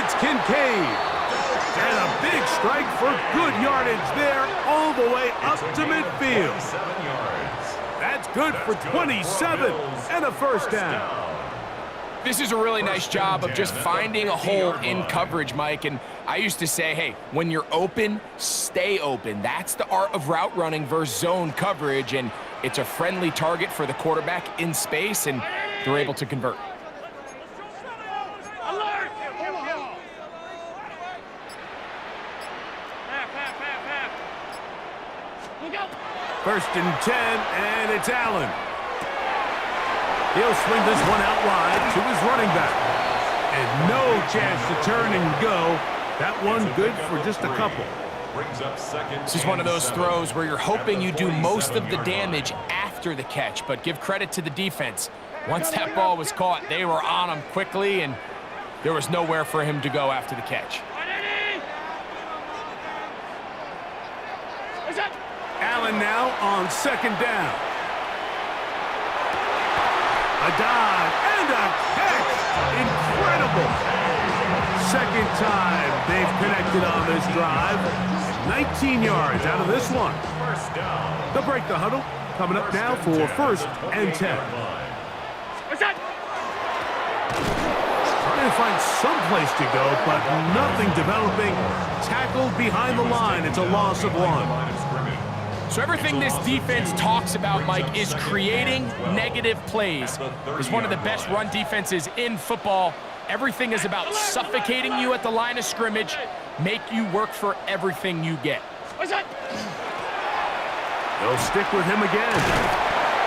It's Kincaid. And a big strike for good yardage there all the way up to midfield. That's good for 27 and a first down. This is a really nice job of just finding a hole in coverage, Mike. And I used to say, hey, when you're open, stay open. That's the art of route running versus zone coverage. And it's a friendly target for the quarterback in space, and they're able to convert. First and 10, and it's Allen. He'll swing this one out wide to his running back. And no chance to turn and go. That one good for just a couple. This is one of those throws where you're hoping you do most of the damage after the catch, but give credit to the defense. Once that ball was caught, they were on him quickly, and there was nowhere for him to go after the catch. Allen now on second down. A dive and a catch. Incredible. Second time they've connected on this drive. 19 yards out of this one. They'll break the huddle. Coming up now for first and 10. Trying to find some place to go, but nothing developing. Tackled behind the line. It's a loss of 1. So everything this defense talks about, Mike, is creating negative plays. It's one of the best run defenses in football. Everything is about suffocating you at the line of scrimmage, make you work for everything you get. They'll stick with him again.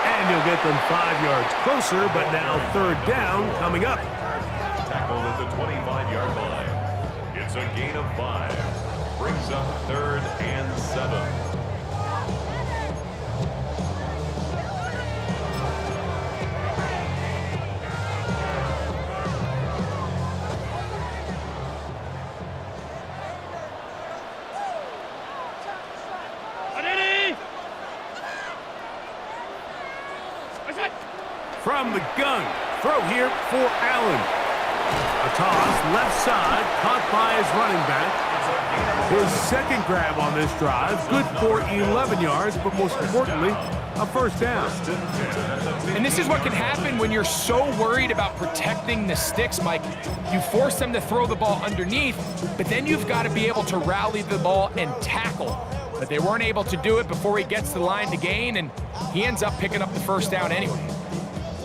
And you'll get them 5 yards closer, but now third down coming up. Tackled at the 25-yard line. It's a gain of 5. Brings up third and 7. From the gun, throw here for Allen. A toss, left side, caught by his running back. His second grab on this drive, good for 11 yards, but most importantly, a first down. And this is what can happen when you're so worried about protecting the sticks, Mike. You force them to throw the ball underneath, but then you've got to be able to rally the ball and tackle. But they weren't able to do it before he gets the line to gain, and he ends up picking up the first down anyway.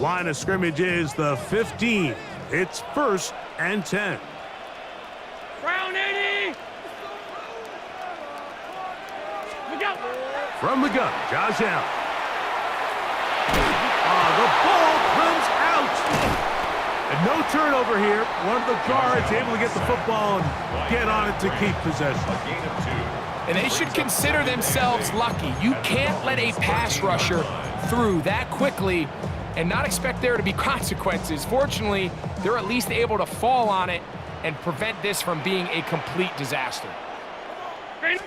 Line of scrimmage is the 15. It's first and 10. Brown 80. Look out. From the gun, Josh Allen. The ball comes out. And no turnover here. One of the guards able to get the football and get on it to keep possession. And they should consider themselves lucky. You can't let a pass rusher through that quickly and not expect there to be consequences. Fortunately, they're at least able to fall on it and prevent this from being a complete disaster. Quickly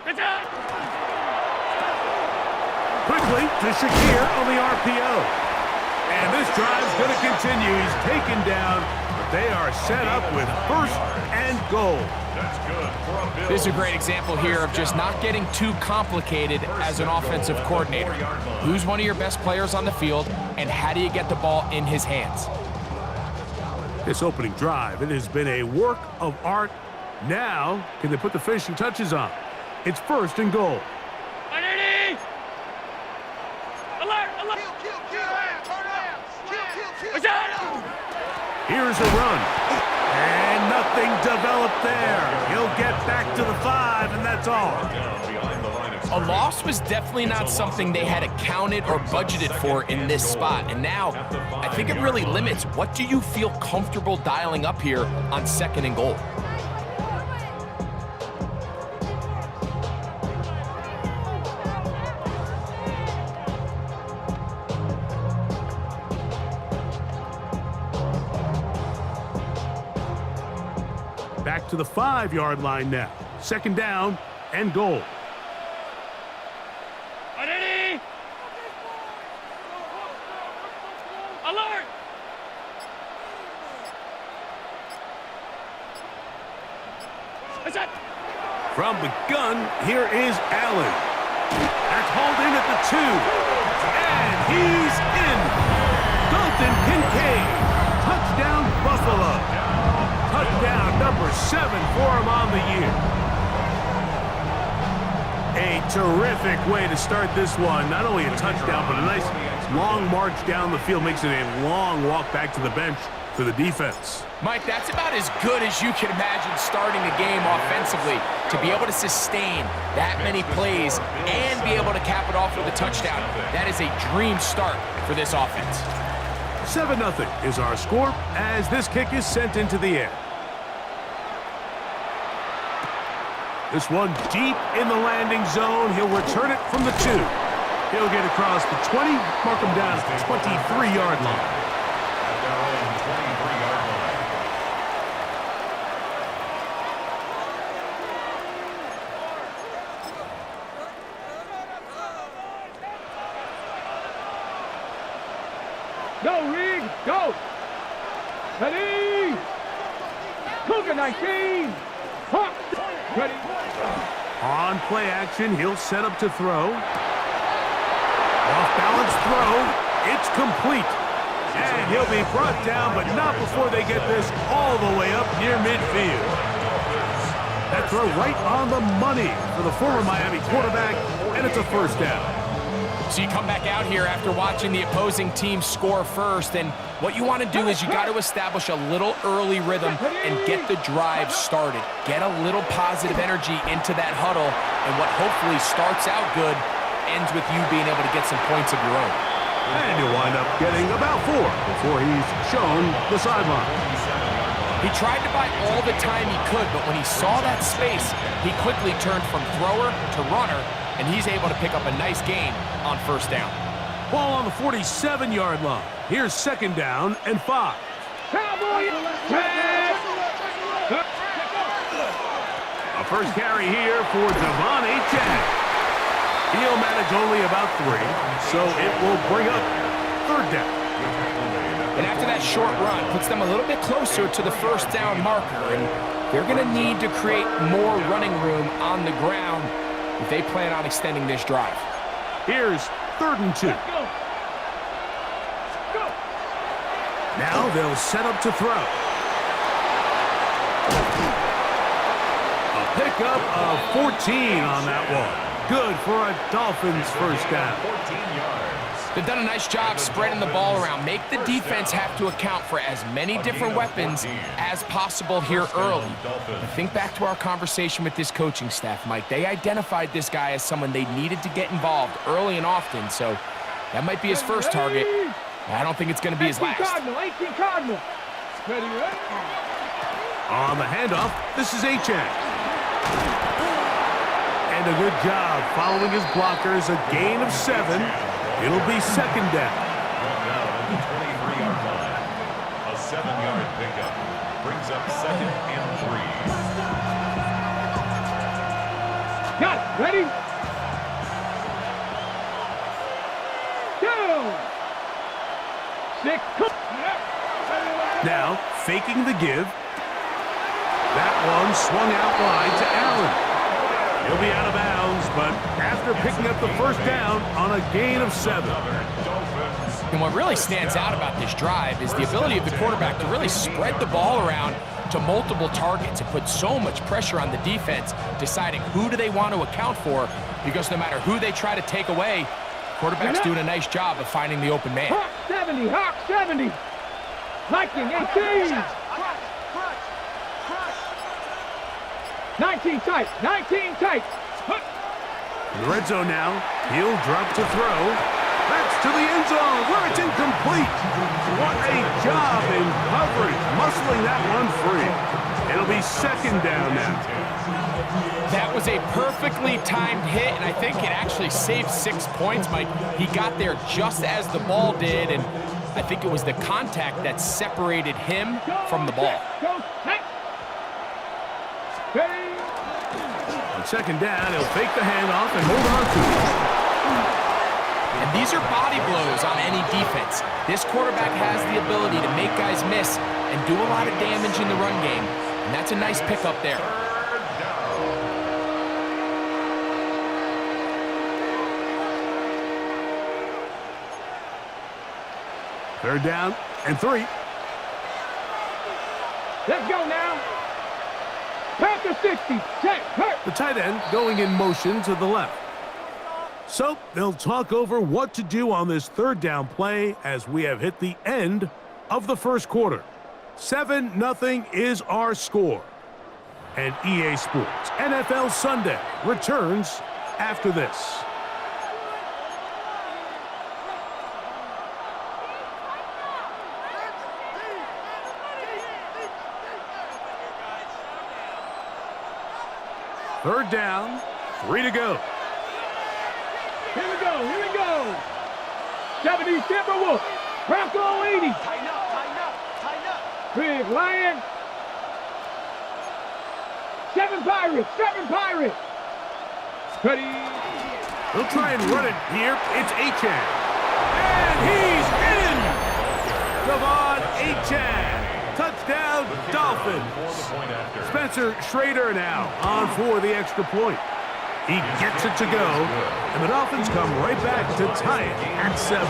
to Shakir on the RPO. And this drive's going to continue. He's taken down, but they are set up with first and goal. That's good for a Bill. This is a great example here of just not getting too complicated as an offensive coordinator. Who's one of your best players on the field, and how do you get the ball in his hands? This opening drive, it has been a work of art. Now, can they put the finishing touches on? It's first and goal. Here's a run. And nothing developed there. He'll get back to the 5, and that's all. A loss was definitely not something they had accounted or budgeted for in this spot. And now, I think it really limits what do you feel comfortable dialing up here on second and goal. Back to the 5-yard line now. Second down and goal. From the gun, here is Allen. That's hauled in at the 2. And he's in. Dalton Kincaid. Touchdown, Buffalo. Touchdown number 7 for him on the year. A terrific way to start this one. Not only a touchdown, but a nice long march down the field. Makes it a long walk back to the bench for the defense. Mike, that's about as good as you can imagine starting a game offensively. To be able to sustain that many plays and be able to cap it off with a touchdown, that is a dream start for this offense. 7-0 is our score as this kick is sent into the air. This one deep in the landing zone. He'll return it from the 2. He'll get across the 20, mark him down at the 23-yard line. At their own 23-yard line. Go, Reed, go. Ready. Cougar 19. Hawk. Ready. On play action, he'll set up to throw. Off-balance throw. It's complete. And he'll be brought down, but not before they get this all the way up near midfield. That throw right on the money for the former Miami quarterback, and it's a first down. So you come back out here after watching the opposing team score first, and what you want to do is you got to establish a little early rhythm and get the drive started. Get a little positive energy into that huddle, and what hopefully starts out good ends with you being able to get some points of your own. And you'll wind up getting about 4 before he's shown the sideline. He tried to buy all the time he could, but when he saw that space, he quickly turned from thrower to runner, and he's able to pick up a nice gain on first down. Ball on the 47-yard line. Here's 2nd down and 5. Cowboy. A first carry here for Devon Achane. He'll manage only about 3, so it will bring up 3rd down. And after that short run, puts them a little bit closer to the first down marker, and they're going to need to create more running room on the ground if they plan on extending this drive. Here's 3rd and 2. Now they'll set up to throw. A pickup of 14 on that one. Good for a Dolphins first down. 14 yards. They've done a nice job spreading the ball around. Make the defense have to account for as many different weapons as possible here early. But think back to our conversation with this coaching staff, Mike. They identified this guy as someone they needed to get involved early and often, so that might be his first target. I don't think it's going to be his last. 18 Cardinal. Ready, ready. On the handoff, this is Achane. And a good job following his blockers, a gain of 7. It'll be 2nd down. Now at the 23-yard line. A 7-yard pickup brings up 2nd and 3. Got it. Ready. Go. 6. Now, faking the give. That one swung out wide to Allen. He'll be out of bounds, but after picking up the first down on a gain of 7. And what really stands out about this drive is the ability of the quarterback to really spread the ball around to multiple targets. It puts so much pressure on the defense, deciding who do they want to account for, because no matter who they try to take away, quarterback's doing a nice job of finding the open man. Hawk 70. Hawk 70. Viking 18. 19 tight. 19 tight. In the red zone now, he'll drop to throw. That's to the end zone where it's incomplete. What a job in coverage, muscling that one free. It'll be 2nd down now. That was a perfectly timed hit, and I think it actually saved 6 points, Mike. He got there just as the ball did, and I think it was the contact that separated him from the ball. Go. Ready. On 2nd down, he'll fake the handoff and hold on to it. And these are body blows on any defense. This quarterback has the ability to make guys miss and do a lot of damage in the run game, and that's a nice pickup there. 3rd Third down and 3. Let's go now. Pass to 60. Check. Hurt. The tight end going in motion to the left. So they'll talk over what to do on this third down play as we have hit the end of the first quarter. 7-0 is our score. And EA Sports NFL Sunday returns after this. Third down, 3 to go. Here we go. 70 Timberwolves. Bronco 80. Tighten up. Big Lion. 7 Pirates. Ready. They'll try and run it here. It's Achan. And he's in! Devon Achan. Touchdown, Dolphins. Spencer Schrader now on for the extra point. He gets it to go, and the Dolphins come right back to tie it at 7.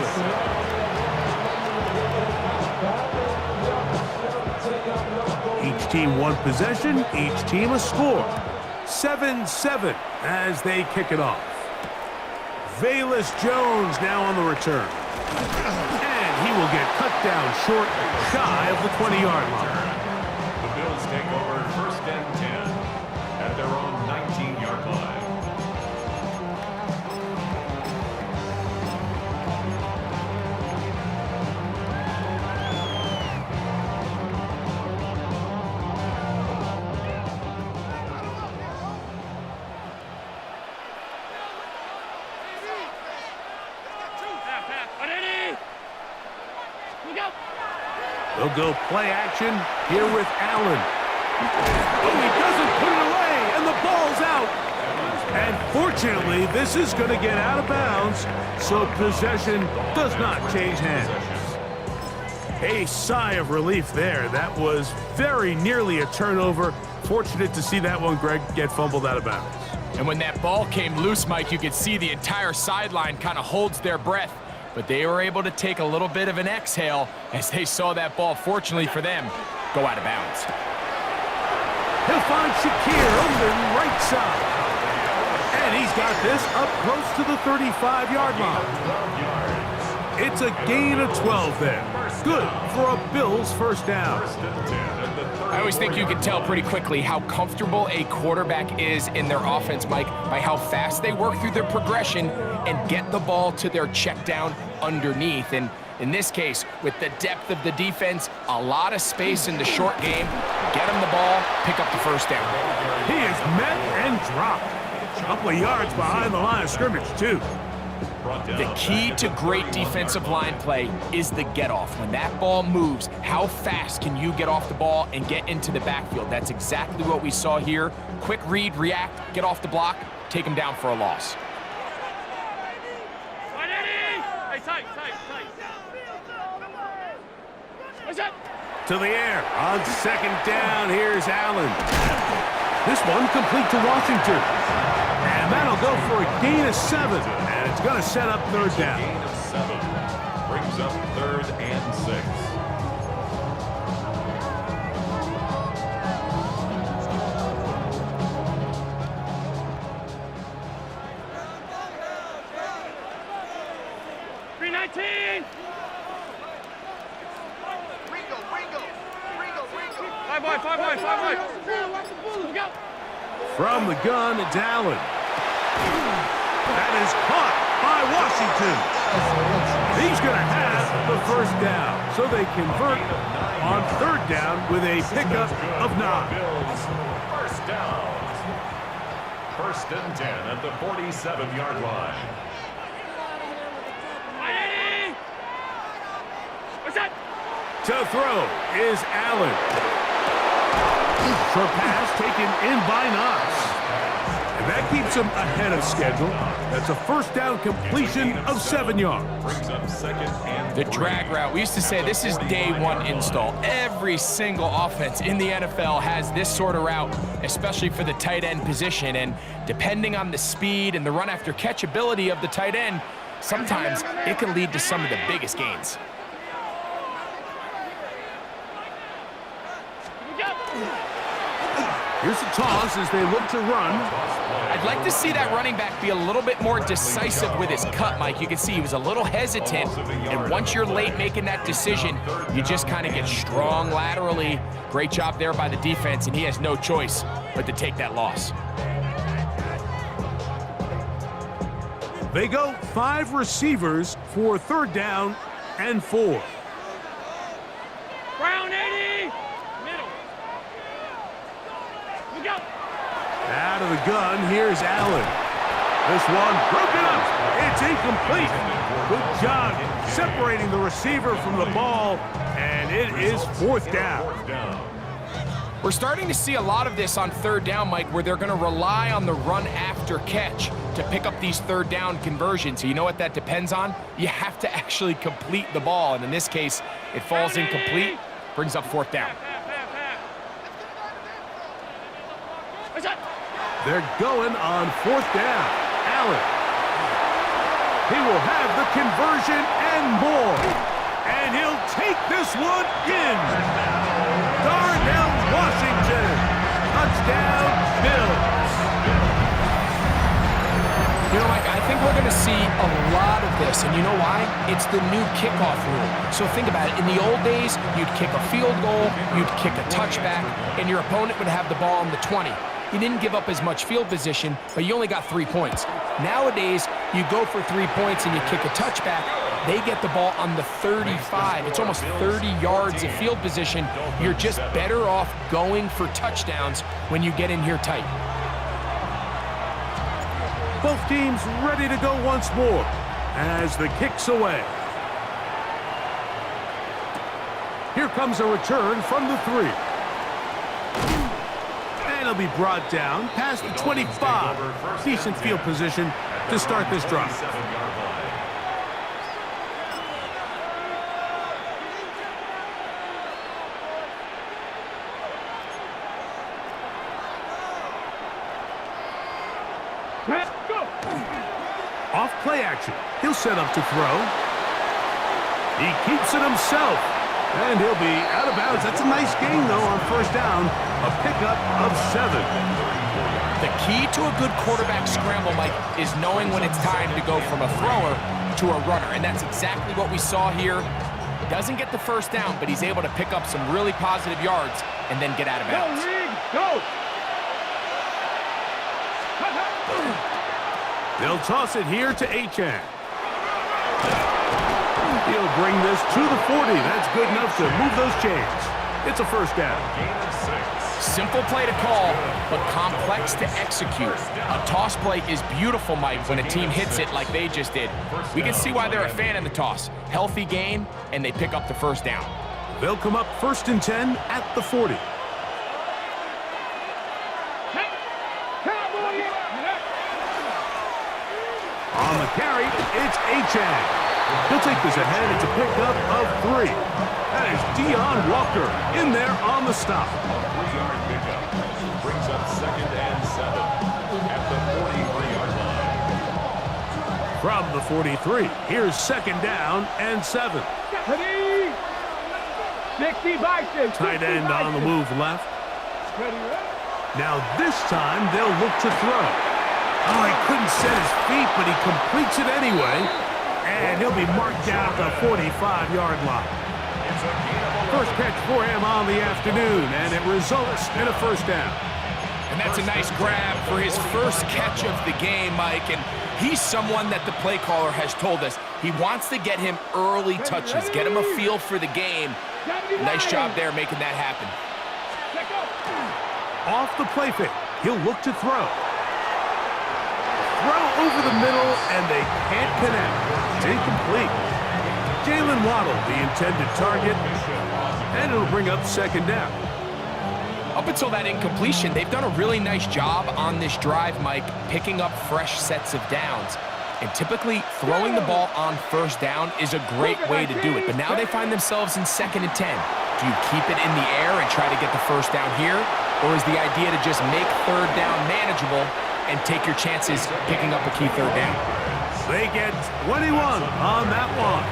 Each team one possession, each team a score. 7-7 as they kick it off. Velus Jones now on the return. And he will get cut down short, shy of the 20-yard line. The Bills take over first and 10 at their own 19-yard line. They'll go play action here with Allen. Oh, he doesn't put it away, and the ball's out. And fortunately, this is going to get out of bounds, so possession does not change hands. A sigh of relief there. That was very nearly a turnover. Fortunate to see that one, Greg, get fumbled out of bounds. And when that ball came loose, Mike, you could see the entire sideline kind of holds their breath. But they were able to take a little bit of an exhale as they saw that ball, fortunately for them, go out of bounds. He'll find Shakir on the right side. And he's got this up close to the 35-yard line. It's a gain of 12 there. Good for a Bills first down. I always think you can tell pretty quickly how comfortable a quarterback is in their offense, Mike, by how fast they work through their progression and get the ball to their check down underneath. And in this case, with the depth of the defense, a lot of space in the short game, get them the ball, pick up the first down. He is met and dropped. A couple of yards behind the line of scrimmage, too. The key to great defensive line play is the get-off. When that ball moves, how fast can you get off the ball and get into the backfield? That's exactly what we saw here. Quick read, react, get off the block, take him down for a loss. Hey, tight. What's up? To the air. On second down, here's Allen. This one complete to Washington. And that'll go for a gain of 7. And it's going to set up third down. Gain of 7 brings up 3rd and 6. From the gun, it's Allen. That is caught by Washington. He's going to have the first down. So they convert on third down with a pickup of 9. First down. First and 10 at the 47-yard line. To throw is Allen. Short pass taken in by Knox. And that keeps him ahead of schedule. That's a first down completion of 7 yards. Brings up 2nd and The drag route, we used to say this is day one install. Every single offense in the NFL has this sort of route, especially for the tight end position. And depending on the speed and the run after catch ability of the tight end, sometimes it can lead to some of the biggest gains. Here's the toss as they look to run. I'd like to see that running back be a little bit more decisive with his cut, Mike. You can see he was a little hesitant, and once you're late making that decision, you just kind of get strong laterally. Great job there by the defense, and he has no choice but to take that loss. They go 5 receivers for 3rd down and 4. Brown 80. Middle. Look out. Out of the gun, here's Allen. This one broken up. It's incomplete. Good job separating the receiver from the ball, and it is 4th down. We're starting to see a lot of this on 3rd down, Mike, where they're going to rely on the run after catch to pick up these 3rd down conversions. So you know what that depends on? You have to actually complete the ball, and in this case, it falls incomplete, brings up 4th down. What's that? They're going on 4th down. Allen. He will have the conversion and more. And he'll take this one in. Darnell Washington. Touchdown, Bills. You know, Mike, I think we're going to see a lot of this, and you know why? It's the new kickoff rule. So think about it. In the old days, you'd kick a field goal, you'd kick a touchback, and your opponent would have the ball on the 20. You didn't give up as much field position, but you only got 3 points. Nowadays, you go for 3 points and you kick a touchback, they get the ball on the 35. It's almost 30 yards of field position. You're just better off going for touchdowns when you get in here tight. Both teams ready to go once more as the kick's away. Here comes a return from the 3. And he'll be brought down past the 25. Decent field position to start this drive. Go. Off play action. He'll set up to throw. He keeps it himself. And he'll be out of bounds. That's a nice gain, though, on 1st down. A pickup of 7. The key to a good quarterback scramble, Mike, is knowing when it's time to go from a thrower to a runner. And that's exactly what we saw here. Doesn't get the 1st down, but he's able to pick up some really positive yards and then get out of bounds. Go, Reed. Go. They'll toss it here to Achan. He'll bring this to the 40. That's good enough to move those chains. It's a 1st down. Simple play to call, but complex to execute. A toss play is beautiful, Mike, when a team hits it like they just did. We can see why they're a fan of the toss. Healthy game, and they pick up the 1st down. They'll come up 1st and 10 at the 40. On the carry, it's Achan. He'll take this ahead. It's a pickup of 3. That is Deion Walker in there on the stop. 3-yard pickup. Brings up 2nd and 7 at the 43-yard line. From the 43, here's 2nd down and 7. Ready. 60 by 60. Tight end on the move left. Ready. Now this time they'll look to throw. Oh, he couldn't set his feet, but he completes it anyway. And he'll be marked down at the 45-yard line. First catch for him on the afternoon, and it results in a 1st down. And that's a nice grab for his first catch of the game, Mike. And he's someone that the play caller has told us he wants to get him early touches, get him a feel for the game. Nice job there making that happen. Off the play fake, he'll look to throw. Throw over the middle, and they can't connect. It's incomplete. Jalen Waddle, the intended target, and it'll bring up 2nd down. Up until that incompletion, they've done a really nice job on this drive, Mike, picking up fresh sets of downs. And typically, throwing the ball on 1st down is a great way to do it. But now they find themselves in 2nd and 10. Do you keep it in the air and try to get the 1st down here? Or is the idea to just make 3rd down manageable and take your chances picking up a key 3rd down? They get 21 on that one.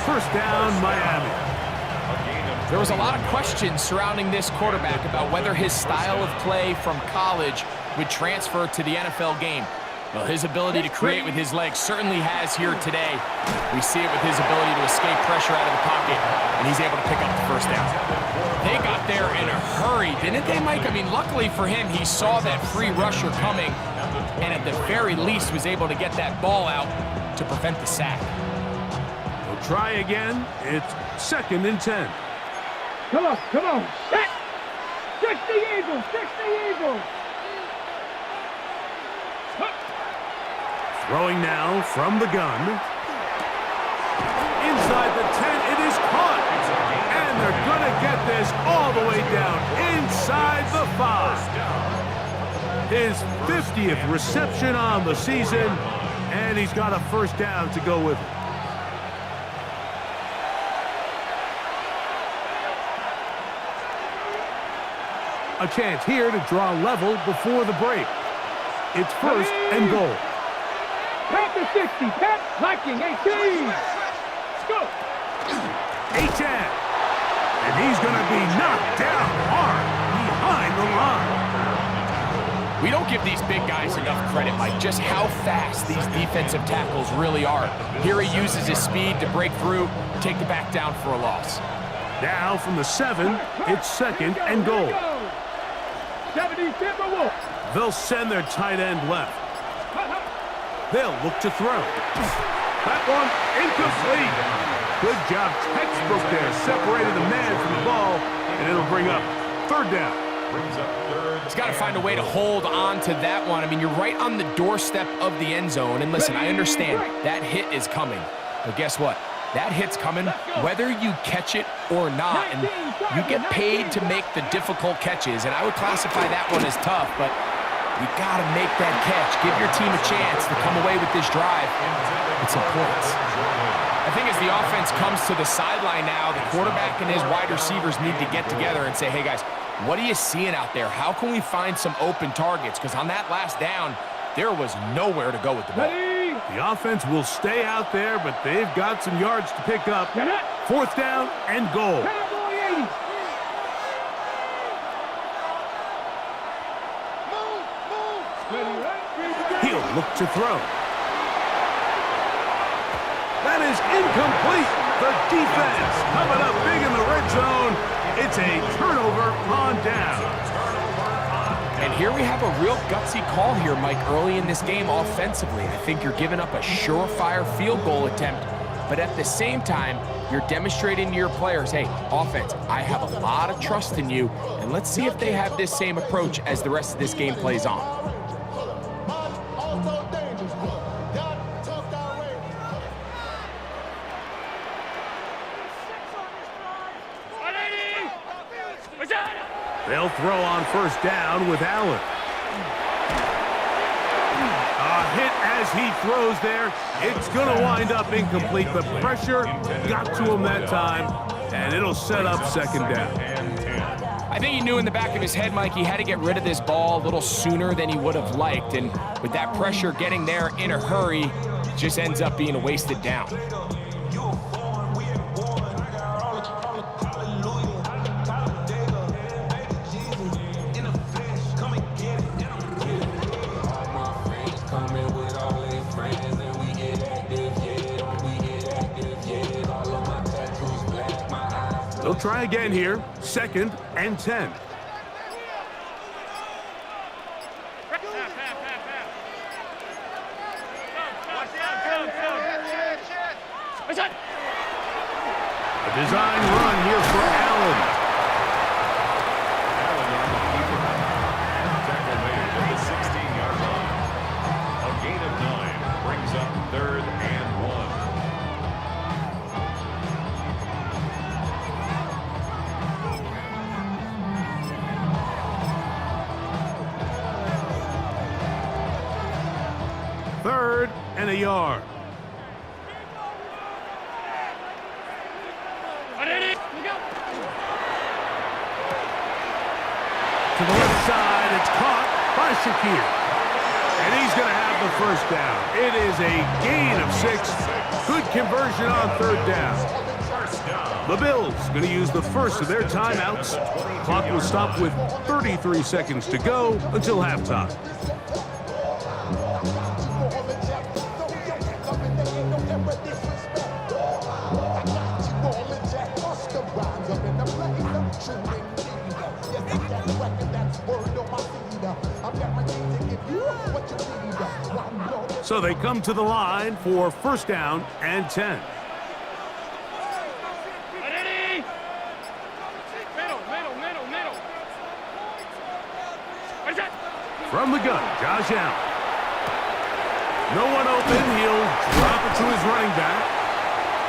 1st down, Miami. A gain of There was a lot of questions surrounding this quarterback about whether his style of play from college would transfer to the NFL game. Well, his ability to create with his legs certainly has here today. We see it with his ability to escape pressure out of the pocket, and he's able to pick up the first down. They got there in a hurry, didn't they, Mike? I mean, luckily for him, he saw that free rusher coming, and at the very least was able to get that ball out to prevent the sack. We'll try again. It's 2nd and 10. Come on, come on. Set. 60 Eagles, 60 Eagles. Throwing now from the gun. Inside the 10, it is caught. And they're going to get this all the way down inside the 5. His 50th reception on the season, and he's got a first down to go with it. A chance here to draw level before the break. It's 1st and goal. Panther 60, Pat Viking 18. Go. H.N. And he's going to be knocked down hard behind the line. We don't give these big guys enough credit, Mike, just how fast these defensive tackles really are. Here he uses his speed to break through, take the back down for a loss. Now from the 7, it's 2nd and goal. 70 Timberwolves. They'll send their tight end left. They'll look to throw. That one incomplete. Good job, textbook there. Separated the man from the ball, and it'll bring up 3rd down. He's got to find a way to hold on to that one. I mean, you're right on the doorstep of the end zone. And listen, I understand that hit is coming. But guess what? That hit's coming whether you catch it or not. And you get paid to make the difficult catches. And I would classify that one as tough, but you got to make that catch. Give your team a chance to come away with this drive. It's important. I think as the offense comes to the sideline now, the quarterback and his wide receivers need to get together and say, hey, guys, what are you seeing out there? How can we find some open targets? Because on that last down, there was nowhere to go with the ball. The offense will stay out there, but they've got some yards to pick up. 4th down and goal. He'll look to throw. That is incomplete. The defense coming up big in the red zone. It's a turnover on down. And here we have a real gutsy call here, Mike, early in this game offensively. I think you're giving up a surefire field goal attempt, but at the same time, you're demonstrating to your players, hey, offense, I have a lot of trust in you, and let's see if they have this same approach as the rest of this game plays on. They'll throw on 1st down with Allen. A hit as he throws there. It's going to wind up incomplete. The pressure got to him that time, and it'll set up 2nd down. I think he knew in the back of his head, Mike, he had to get rid of this ball a little sooner than he would have liked. And with that pressure getting there in a hurry, it just ends up being a wasted down. They'll try again here. 2nd and 10. A design run here for Allen. Tackle made at the 16-yard line. A gain of 9 brings up 3rd and 1. Third and a yard. To the left side, it's caught by Shakir. And he's going to have the first down. It is a gain of 6. Good conversion on 3rd down. First down. The Bills going to use the first of their timeouts. Clock will stop with 33 seconds to go until halftime. So they come to the line for first down and 10. Ready? Middle. Where's that? From the gun, Josh Allen. No one open. He'll drop it to his running back.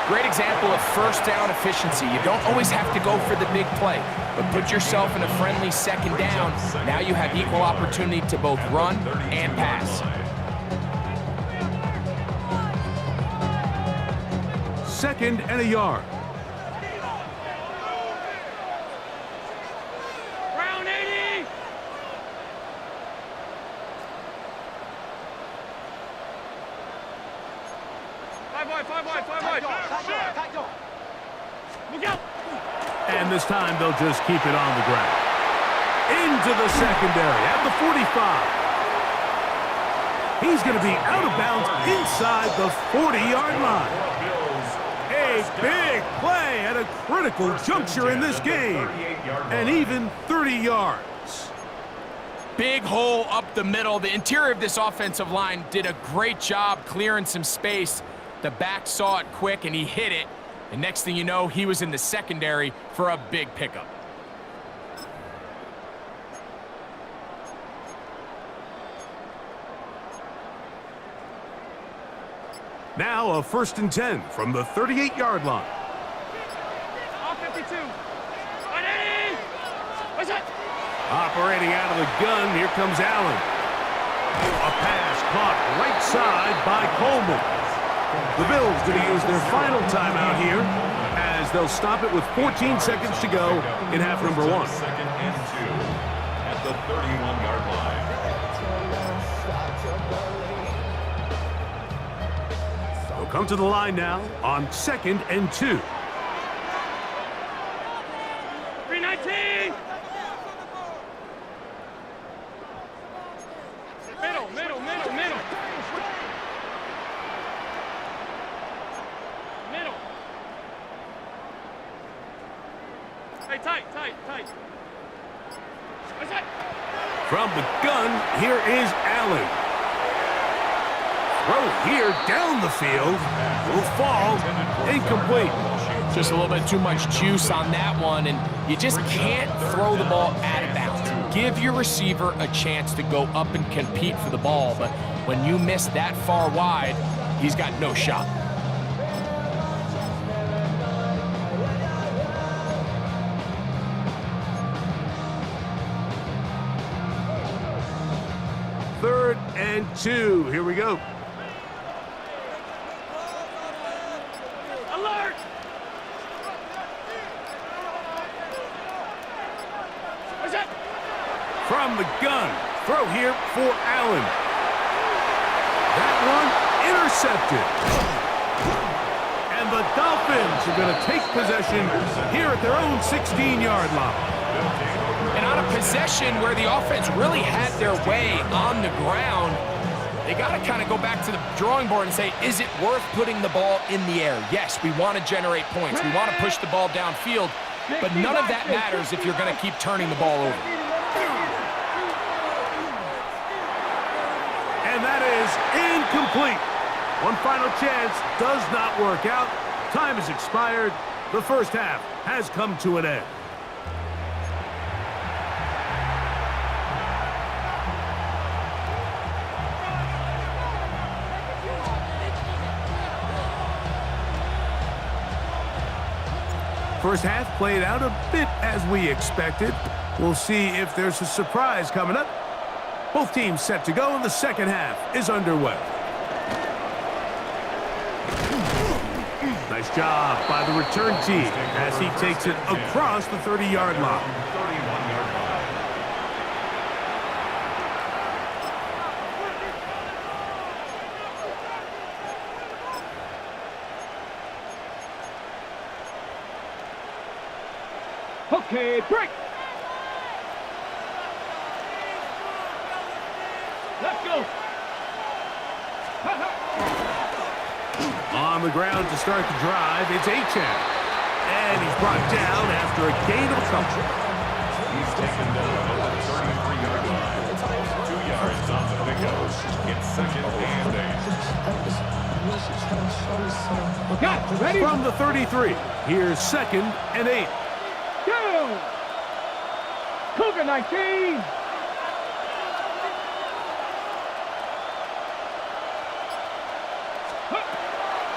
Great example of first down efficiency. You don't always have to go for the big play, but put yourself in a friendly second down. Now you have equal opportunity to both run and pass. Second and a yard. Brown 80. Five wide. Look out. And this time they'll just keep it on the ground. Into the secondary at the 45. He's going to be out of bounds inside the 40-yard line. A big play at a critical juncture in this game. And even 30 yards. Big hole up the middle. The interior of this offensive line did a great job clearing some space. The back saw it quick, and he hit it. And next thing you know, he was in the secondary for a big pickup. Now a first and 10 from the 38-yard line. All 52. 180. Where's that? Operating out of the gun, here comes Allen. A pass caught right side by Coleman. The Bills going to use their final timeout here as they'll stop it with 14 seconds to go in half number 1. Second and 2 at the 31-yard line. They'll come to the line now on second and 2. 319. Middle. Hey, tight. Where's that? From the gun, here is Allen. Throw here down the field. Will fall incomplete. Just a little bit too much juice on that one, and you just can't throw the ball out of bounds. Give your receiver a chance to go up and compete for the ball, but when you miss that far wide, he's got no shot. Third and 2. Here we go. Alert. Where's that? From the gun. Throw here for Allen. That one intercepted. And the Dolphins are going to take possession here at their own 16-yard line. And on a possession where the offense really had their way on the ground, they got to kind of go back to the drawing board and say, is it worth putting the ball in the air? Yes, we want to generate points. We want to push the ball downfield, but none of that matters if you're going to keep turning the ball over. And that is incomplete. One final chance does not work out. Time has expired. The first half has come to an end. First half played out a bit as we expected. We'll see if there's a surprise coming up. Both teams set to go, and the second half is underway. Nice job by the return team as he takes it across the 30-yard line. 31-yard line. Okay, break. Let's go. On the ground to start the drive, it's Achan. And he's brought down after a gain of a couple. He's taken down at the 33-yard line. 2 yards off the pickup. It's second and 8. Got ready. From the 33, here's second and 8. Down. Cougar 19.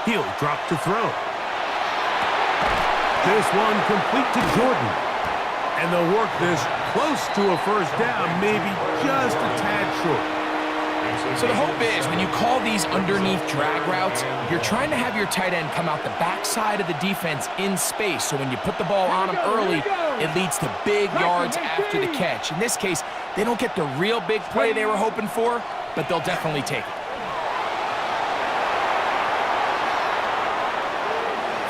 He'll drop to throw. This one complete to Jordan. And they'll work this close to a first down, maybe just a tad short. So the hope is when you call these underneath drag routes, you're trying to have your tight end come out the backside of the defense in space. So when you put the ball on him early, it leads to big yards after the catch. In this case, they don't get the real big play they were hoping for, but they'll definitely take it.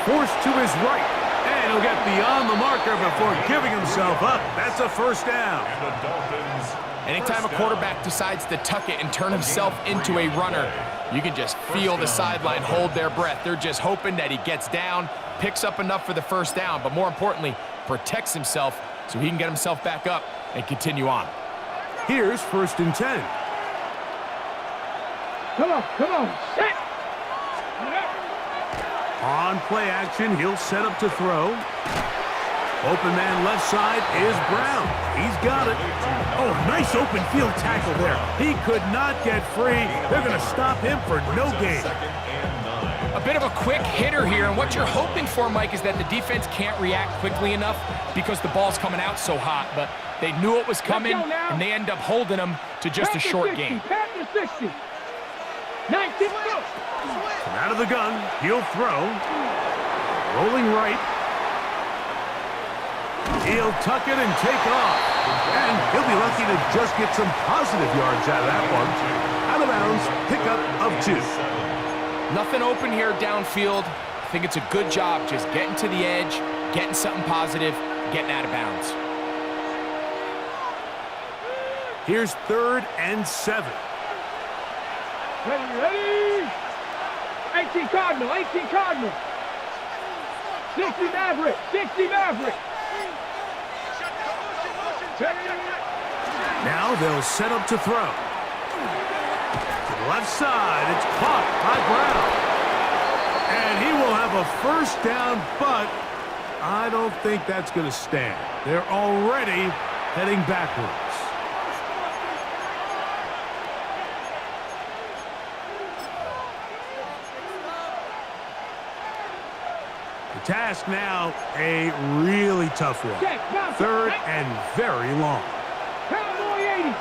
Forced to his right, and he'll get beyond the marker before giving himself up. That's a first down. And the Dolphins. Anytime a quarterback decides to tuck it and turn himself into a runner, you can just feel the sideline hold their breath. They're just hoping that he gets down, picks up enough for the first down, but more importantly, protects himself so he can get himself back up and continue on. Here's first and 10. Come on, set. On play action, he'll set up to throw. Open man left side is Brown. He's got it. Oh, nice open field tackle there. He could not get free. They're going to stop him for no gain. A bit of a quick hitter here, and what you're hoping for, Mike, is that the defense can't react quickly enough because the ball's coming out so hot, but they knew it was coming, and they end up holding him to just a short gain. Pass to 60. 19. From out of the gun, he'll throw. Rolling right. He'll tuck it and take off. And he'll be lucky to just get some positive yards out of that one. Out of bounds, pickup of 2. Nothing open here downfield. I think it's a good job just getting to the edge, getting something positive, getting out of bounds. Here's third and 7. Ready. 18 Cardinal. 60 Maverick. Now they'll set up to throw. To the left side, it's caught by Brown. And he will have a first down, but I don't think that's going to stand. They're already heading backwards. The task now, a really tough one. Third and very long. Cowboy 80.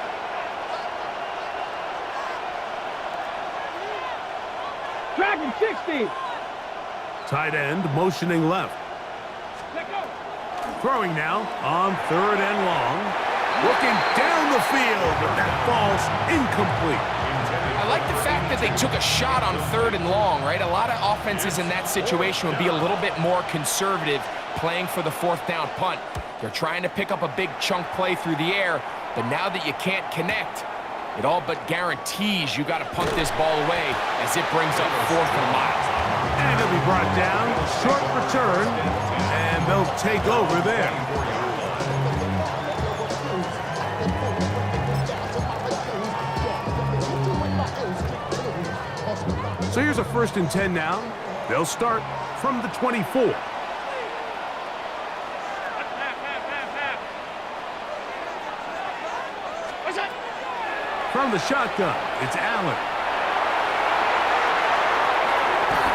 Dragon 60. Tight end motioning left. Let go. Throwing now on third and long. Looking down the field, but that ball's incomplete. I like the fact that they took a shot on third and long, right? A lot of offenses in that situation would be a little bit more conservative playing for the fourth down punt. They're trying to pick up a big chunk play through the air, but now that you can't connect, it all but guarantees you got to punt this ball away as it brings up fourth and a mile. And he'll be brought down, short return, and they'll take over there. So here's a first and 10 now. They'll start from the 24. From the shotgun, it's Allen.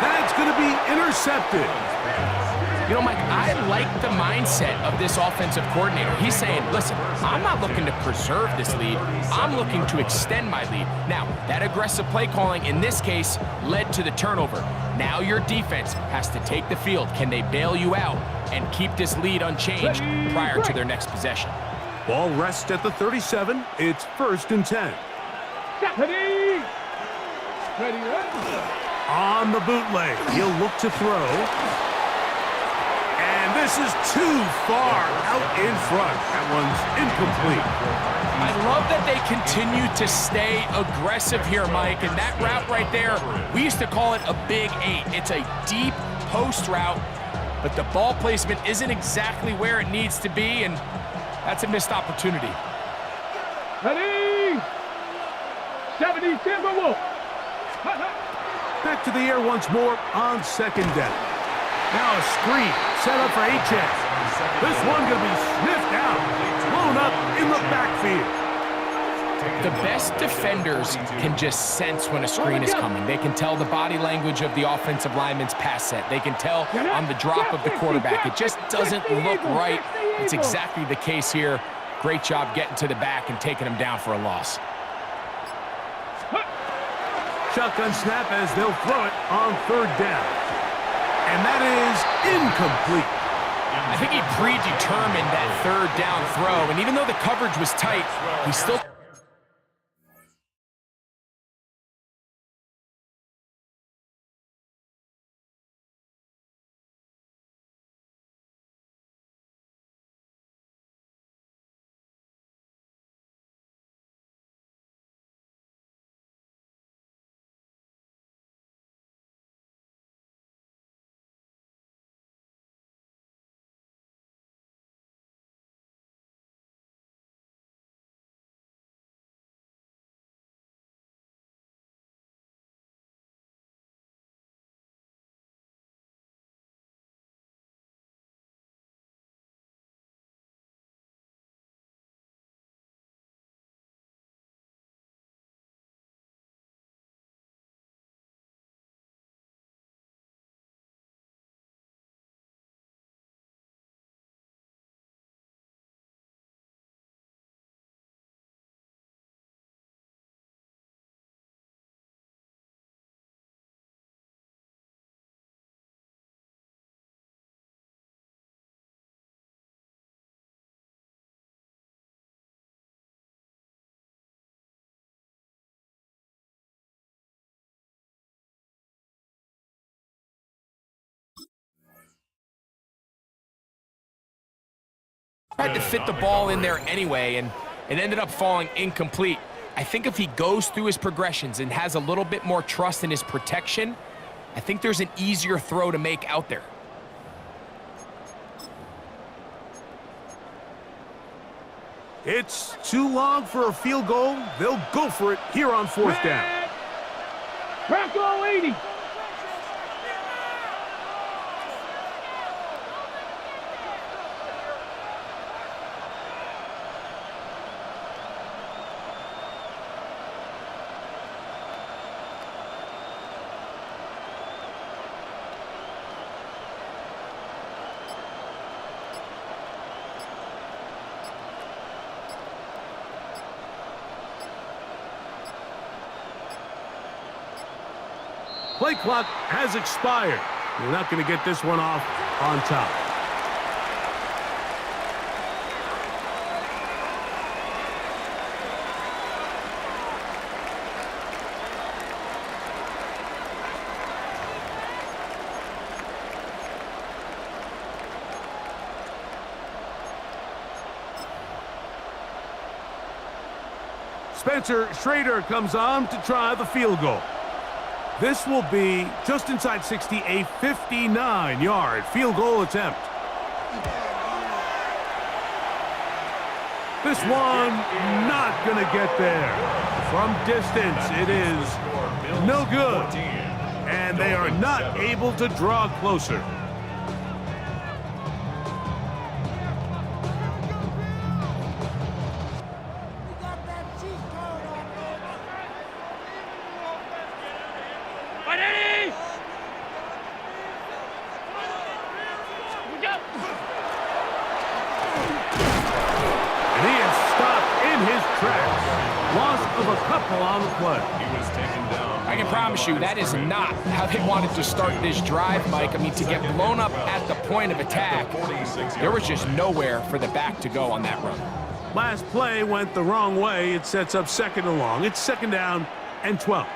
That's going to be intercepted. You know, Mike, I like the mindset of this offensive coordinator. He's saying, listen, I'm not looking to preserve this lead. I'm looking to extend my lead. Now, that aggressive play calling in this case led to the turnover. Now your defense has to take the field. Can they bail you out and keep this lead unchanged prior to their next possession? Ball rests at the 37. It's first and 10. Ready. On the bootleg, he'll look to throw. And This is too far out in front. That one's incomplete. I love that they continue to stay aggressive here, Mike, and that route right there, we used to call it a big 8. It's a deep post route, but the ball placement isn't exactly where it needs to be, and that's a missed opportunity. Ready? 70 Timberwolves. Back to the air once more on second down. Now a screen set up for AGS. This one going to be sniffed out, blown up in the backfield. The best defenders can just sense when a screen is coming. They can tell the body language of the offensive lineman's pass set. They can tell on the drop of the quarterback. It just doesn't look right. It's exactly the case here. Great job getting to the back and taking him down for a loss. Shotgun snap as they'll throw it on third down. And that is incomplete. I think he predetermined that third down throw, and even though the coverage was tight, he still... tried to fit the ball in there anyway, and it ended up falling incomplete. I think if he goes through his progressions and has a little bit more trust in his protection, I think there's an easier throw to make out there. It's too long for a field goal. They'll go for it here on fourth down. Bronco 80. Play clock has expired. You're not going to get this one off on top. Spencer Schrader comes on to try the field goal. This will be just inside 60, a 59-yard field goal attempt. This one not going to get there. From distance, it is no good. And they are not able to draw closer. I can promise you that is not how they wanted to start this drive, Mike. I mean, to get blown up at the point of attack, there was just nowhere for the back to go on that run. Last play went the wrong way. It sets up second and long. It's second down and 12.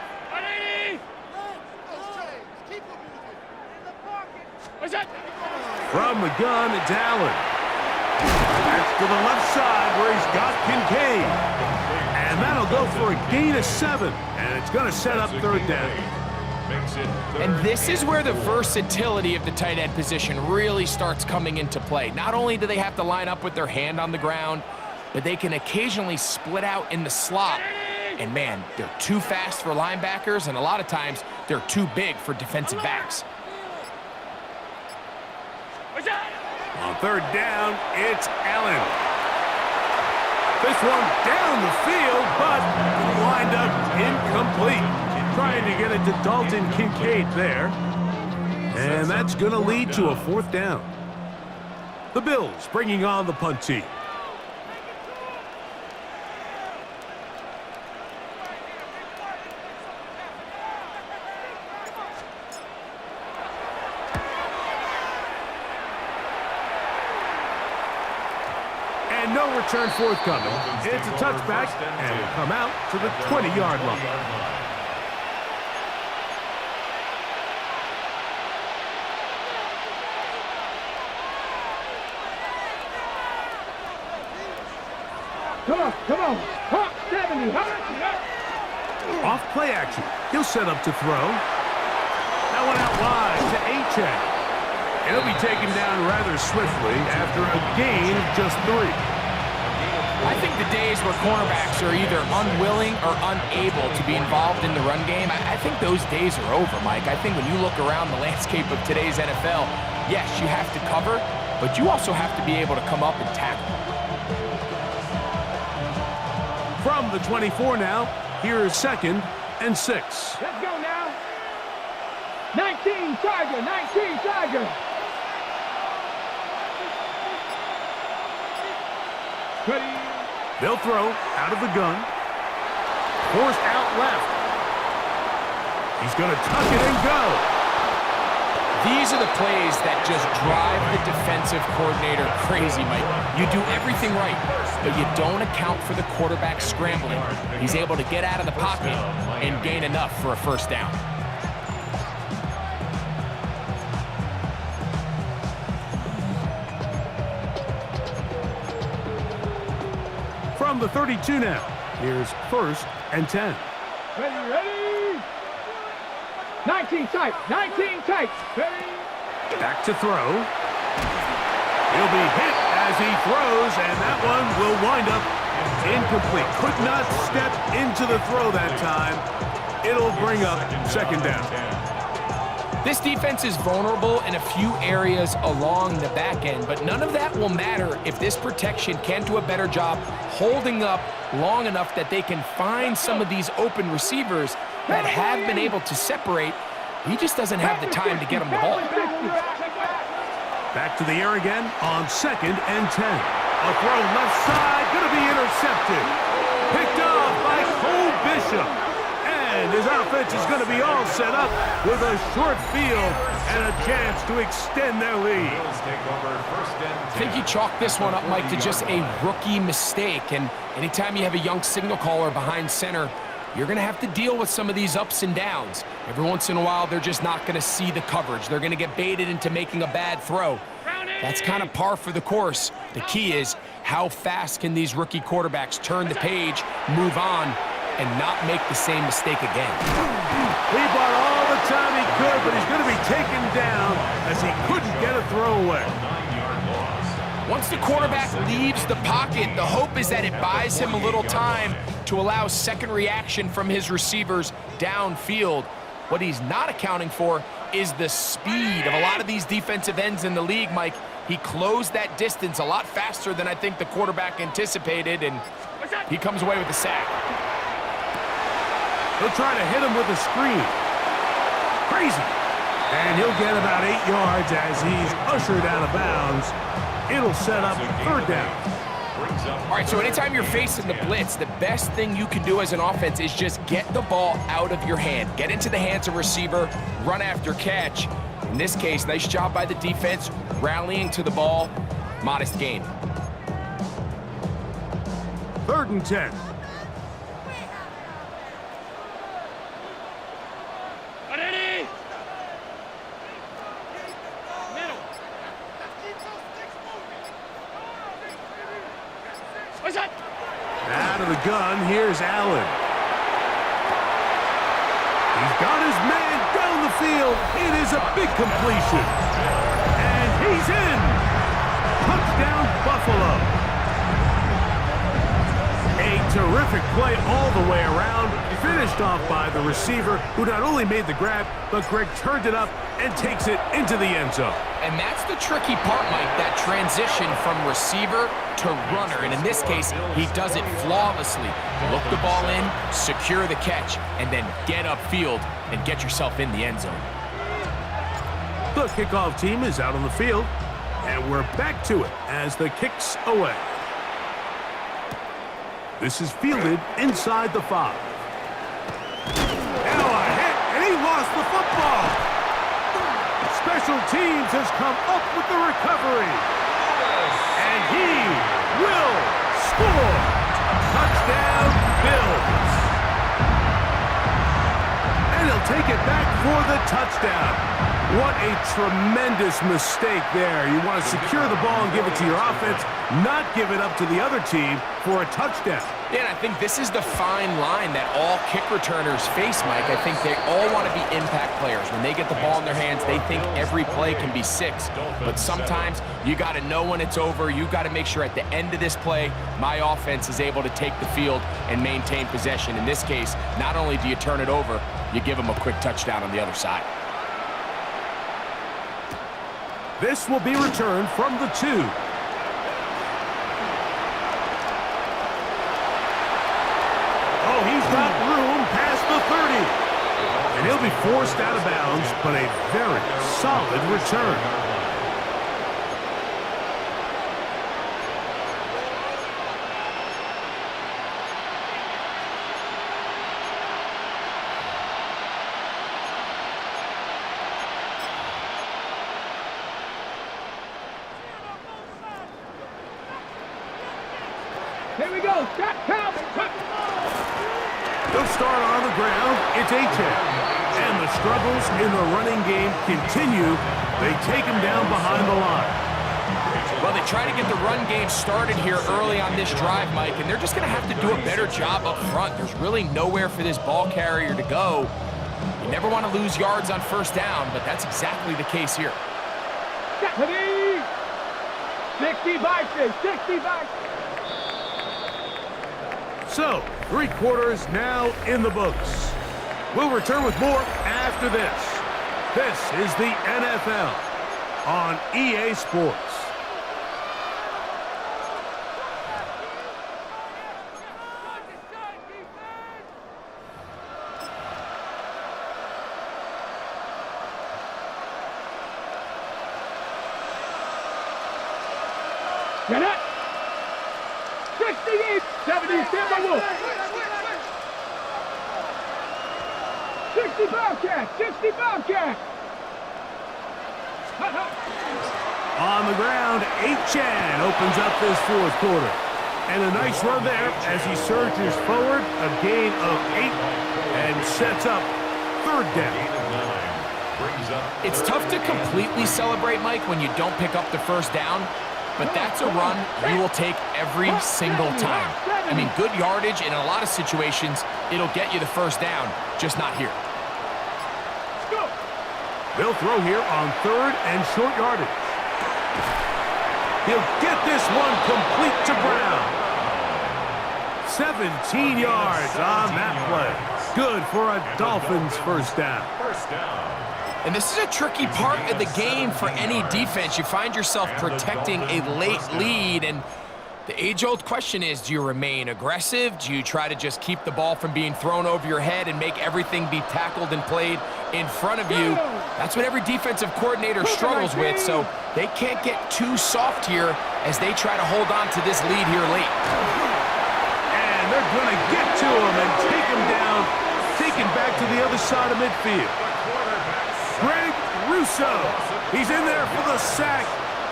From the gun, it's Allen. That's to the left side where he's got Kincaid. And that'll go for a gain of 7. And it's going to set up third down. And this is where the versatility of the tight end position really starts coming into play. Not only do they have to line up with their hand on the ground, but they can occasionally split out in the slot. And man, they're too fast for linebackers, and a lot of times they're too big for defensive backs. On third down, it's Allen. This one down the field, but lined up incomplete. Trying to get it to Dalton Kincaid there. And that's going to lead to a fourth down. The Bills bringing on the punt team. And no return forthcoming. It's a touchback, and will come out to the 20-yard line. Come on. Hop, 70. Off play action. He'll set up to throw. That one out wide to A-Check. He'll be taken down rather swiftly after a gain of just 3. I think the days where cornerbacks are either unwilling or unable to be involved in the run game, I think those days are over, Mike. I think when you look around the landscape of today's NFL, yes, you have to cover, but you also have to be able to come up and tackle. From the 24 now, here is 2nd and 6. Let's go now. 19 Tiger. Ready. They'll throw out of the gun. Forced out left. He's going to tuck it and go. These are the plays that just drive the defensive coordinator crazy, Mike. You do everything right, but you don't account for the quarterback scrambling. He's able to get out of the pocket and gain enough for a first down. From the 32 now, here's 1st and 10. Ready. 19 tight. Ready. Back to throw. He'll be hit as he throws, and that one will wind up incomplete. Could not step into the throw that time. It'll bring up 2nd down. This defense is vulnerable in a few areas along the back end, but none of that will matter if this protection can't do a better job holding up long enough that they can find some of these open receivers that have been able to separate. He just doesn't have the time to get them the ball. Back to the air again on 2nd and 10. A throw left side, going to be intercepted. Picked off by Cole Bishop. And his offense is going to be all set up with a short field and a chance to extend their lead. I think you chalk this one up, Mike, to just a rookie mistake. And anytime you have a young signal caller behind center, you're going to have to deal with some of these ups and downs. Every once in a while, they're just not going to see the coverage. They're going to get baited into making a bad throw. That's kind of par for the course. The key is how fast can these rookie quarterbacks turn the page, move on, and not make the same mistake again. He bought all the time he could, but he's going to be taken down as he couldn't get a throw away. Once the quarterback leaves the pocket, the hope is that it buys him a little time to allow second reaction from his receivers downfield. What he's not accounting for is the speed of a lot of these defensive ends in the league, Mike. He closed that distance a lot faster than I think the quarterback anticipated, and he comes away with the sack. He'll try to hit him with a screen. Crazy. And he'll get about 8 yards as he's ushered out of bounds. It'll set up 3rd down. All right, so anytime you're facing the blitz, the best thing you can do as an offense is just get the ball out of your hand. Get into the hands of receiver, run after catch. In this case, nice job by the defense, rallying to the ball. Modest gain. 3rd and 10. What's that? Out of the gun, here's Allen. He's got his man down the field. It is a big completion. And he's in. Touchdown, Buffalo. A terrific play all the way around, finished off by the receiver, who not only made the grab, but Greg turned it up and takes it into the end zone. And that's the tricky part, Mike, that transition from receiver to runner. And in this case, he does it flawlessly. Look the ball in, secure the catch, and then get upfield and get yourself in the end zone. The kickoff team is out on the field, and we're back to it as the kick's away. This is fielded inside the 5. Now a hit, and he lost the football. Special teams has come up with the recovery. And he will score. Touchdown, Bills. And he'll take it back for the touchdown. What a tremendous mistake there. You want to secure the ball and give it to your offense, not give it up to the other team for a touchdown. Yeah, and I think this is the fine line that all kick returners face, Mike. I think they all want to be impact players. When they get the ball in their hands, they think every play can be 6. But sometimes you got to know when it's over. You got to make sure at the end of this play, my offense is able to take the field and maintain possession. In this case, not only do you turn it over, you give them a quick touchdown on the other side. This will be returned from the 2. Oh, he's got room past the 30. And he'll be forced out of bounds, but a very solid return. Here we go. Stop, count. They'll start on the ground. It's A-Chan. And the struggles in the running game continue. They take him down behind the line. Well, they try to get the run game started here early on this drive, Mike, and they're just going to have to do a better job up front. There's really nowhere for this ball carrier to go. You never want to lose yards on first down, but that's exactly the case here. 65, 65. So, 3 quarters now in the books. We'll return with more after this. This is the NFL on EA Sports. Get it. 68, 70, Timberwolves. 60 Bobcat, 60 Bobcat. On the ground, A-Chan opens up this 4th quarter. And a nice run there as he surges forward, a gain of 8, and sets up 3rd down. It's tough to completely celebrate, Mike, when you don't pick up the first down, but that's a run you will take every single time. I mean, good yardage, and in a lot of situations, it'll get you the first down, just not here. They'll throw here on 3rd and short yardage. He'll get this one complete to Brown. 17 yards on that play. Good for a Dolphins first down. And this is a tricky part of the game for any defense. You find yourself protecting a late lead, and the age-old question is, do you remain aggressive? Do you try to just keep the ball from being thrown over your head and make everything be tackled and played in front of you? That's what every defensive coordinator struggles with, so they can't get too soft here as they try to hold on to this lead here late. And they're going to get to him and take him down, taken back to the other side of midfield. Greg Russo, he's in there for the sack.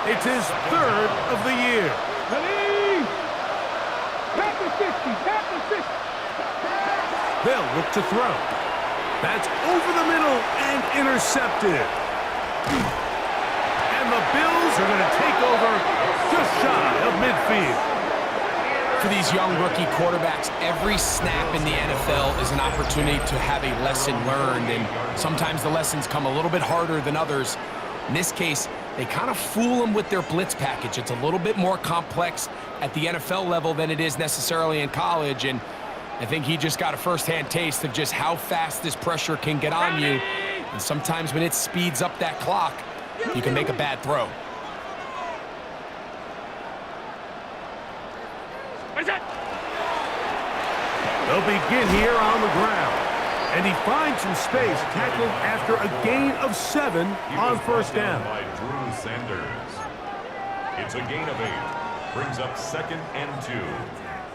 It's his 3rd of the year. They'll look to throw. That's over the middle and intercepted. And the Bills are going to take over just shy of midfield. For these young rookie quarterbacks, every snap in the NFL is an opportunity to have a lesson learned, and sometimes the lessons come a little bit harder than others. In this case, they kind of fool them with their blitz package. It's a little bit more complex at the NFL level than it is necessarily in college, and I think he just got a first-hand taste of just how fast this pressure can get on you, and sometimes when it speeds up that clock, you can make a bad throw. What is that? They'll begin here on the ground. And he finds some space, tackled after a gain of 7 on first down. By Drew Sanders. It's a gain of 8. Brings up 2nd and 2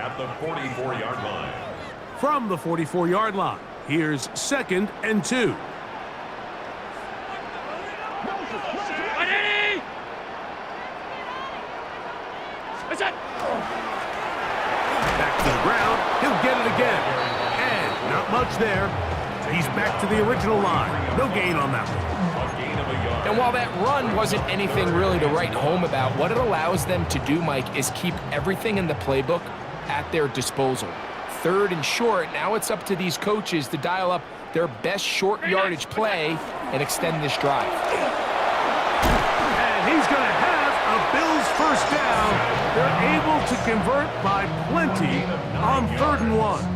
at the 44-yard line. From the 44-yard line, here's 2nd and 2. Ready? What's that? Back to the ground, he'll get it again. And not much there. He's back to the original line. No gain on that one. A gain of a yard. And while that run wasn't anything really to write home about, what it allows them to do, Mike, is keep everything in the playbook at their disposal. 3rd and short, now it's up to these coaches to dial up their best short yardage play and extend this drive. And he's going to have a Bills first down. They're able to convert by plenty on 3rd and 1.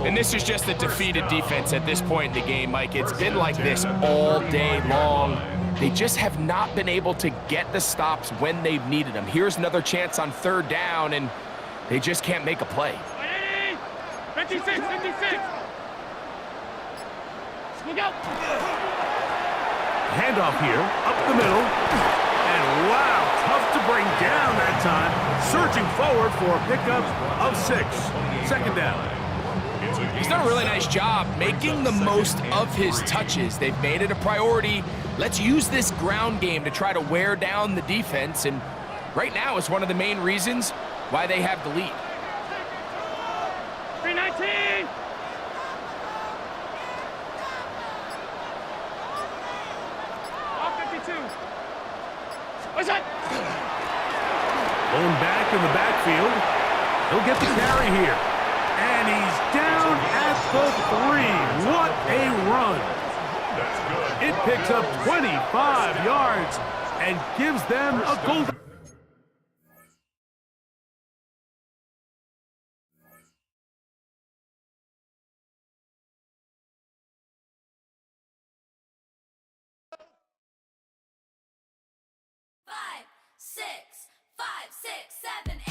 And this is just a defeated defense at this point in the game, Mike. It's been like this all day long. They just have not been able to get the stops when they've needed them. Here's another chance on 3rd down, and they just can't make a play. 56, 56. Look out. Handoff here, up the middle. And wow, tough to bring down that time. Surging forward for a pickup of 6. 2nd down. He's done a really nice job making the most of his touches. They've made it a priority. Let's use this ground game to try to wear down the defense, and right now is one of the main reasons why they have the lead. 319. Off 52. What's that? Going back in the backfield. He'll get the carry here. And he's down at the 3. What a run. That's good. It picks up 25 yards and gives them a goal. Five, six, 7, 8.